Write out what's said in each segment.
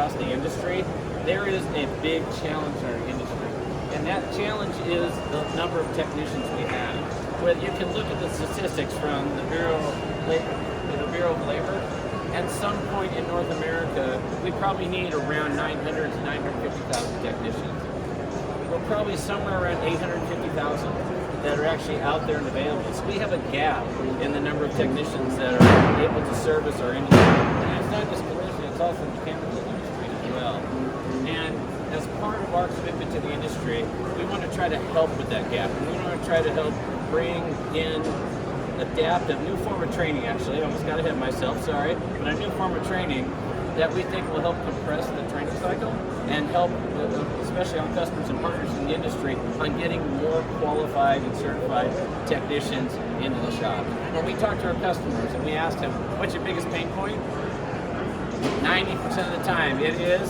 across the industry, there is a big challenge in our industry. And that challenge is the number of technicians we have. Whether you can look at the statistics from the Bureau of Labor, at some point in North America, we probably need around 900 to 950,000 technicians. We're probably somewhere around 850,000 that are actually out there and available. So we have a gap in the number of technicians that are able to service our industry. And it's not just collision, it's also the mechanical industry as well. And as part of our commitment to the industry, we want to try to help with that gap. And we want to try to help bring in adaptive, new form of training actually, I almost got ahead of myself, sorry, but a new form of training that we think will help compress the training cycle and help, especially on customers and partners in the industry, on getting more qualified and certified technicians into the shop. When we talk to our customers and we ask them, what's your biggest pain point? 90% of the time it is,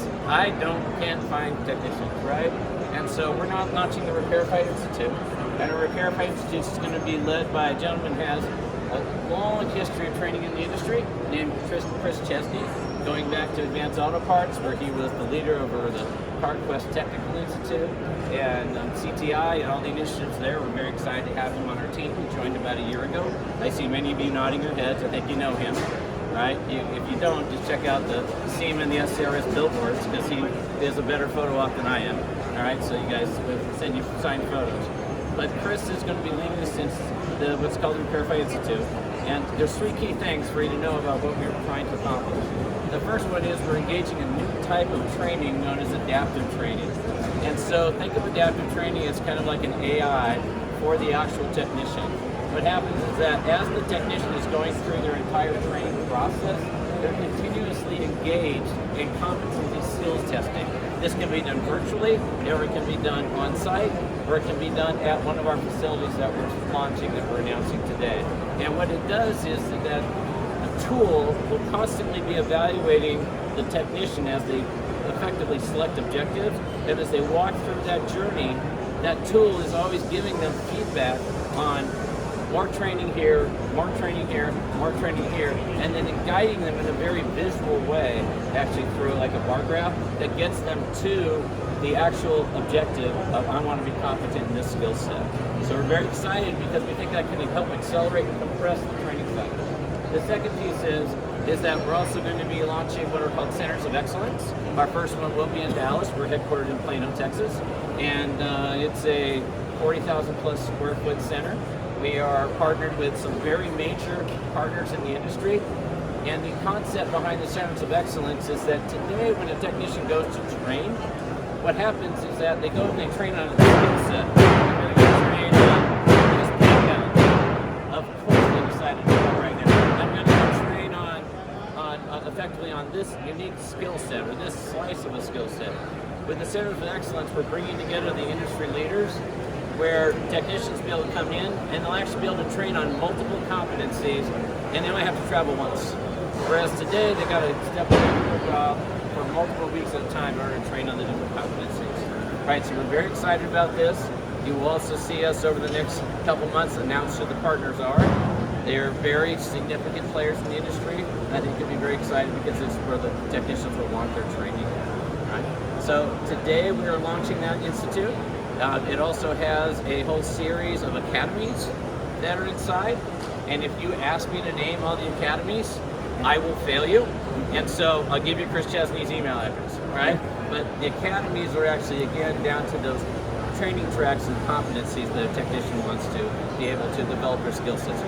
can't find technicians, right? And so we're not launching the Repairify Institute. And our Repairify Institute is going to be led by a gentleman who has a long history of training in the industry named Chris Chesney, going back to Advanced Auto Parts, where he was the leader over the CarQuest Technical Institute and CTI and all the initiatives there. We're very excited to have him on our team. He joined about a year ago. I see many of you nodding your heads. I think you know him, right? If you don't, just check out the SEMA and the SCRS billboards, because he is a better photo op than I am. All right, so you guys will send you signed photos. But Chris is going to be leading us since what's called the Repairify Institute. And there's three key things for you to know about what we're trying to accomplish. The first one is we're engaging a new type of training known as adaptive training. And so think of adaptive training as kind of like an AI for the actual technician. What happens is that as the technician is going through their entire training process, they're continuously engaged in competency skills testing. This can be done virtually, or it can be done on site, or it can be done at one of our facilities that we're launching, that we're announcing today. And what it does is that a tool will constantly be evaluating the technician as they effectively select objectives, and as they walk through that journey, that tool is always giving them feedback on more training here, more training here, more training here, and then guiding them in a very visual way, actually through like a bar graph that gets them to the actual objective of I want to be competent in this skill set. So we're very excited because we think that can help accelerate and compress the training cycle. The second piece is that we're also going to be launching what are called Centers of Excellence. Our first one will be in Dallas. We're headquartered in Plano, Texas, and it's a 40,000 plus square foot center. We are partnered with some very major partners in the industry, and the concept behind the Centers of Excellence is that today when a technician goes to train, what happens is that they go and they train on a skill set. They're going to train on this breakdown. Of course they decided to do that right now. I'm going to train on effectively on this unique skill set, or this slice of a skill set. With the Centers of Excellence, we're bringing together the industry leaders, where technicians will be able to come in and they'll actually be able to train on multiple competencies, and they only have to travel once. Whereas today, they got to step away from their job for multiple weeks at a time in order to train on the different competencies. Right, so we're very excited about this. You will also see us over the next couple months announce who the partners are. They are very significant players in the industry. I think you'll be very excited because it's where the technicians will want their training. Right? So today we are launching that institute. It also has a whole series of academies that are inside, and if you ask me to name all the academies, I will fail you, and so I'll give you Chris Chesney's email address, right? But the academies are actually, again, down to those training tracks and competencies that a technician wants to be able to develop their skill sets.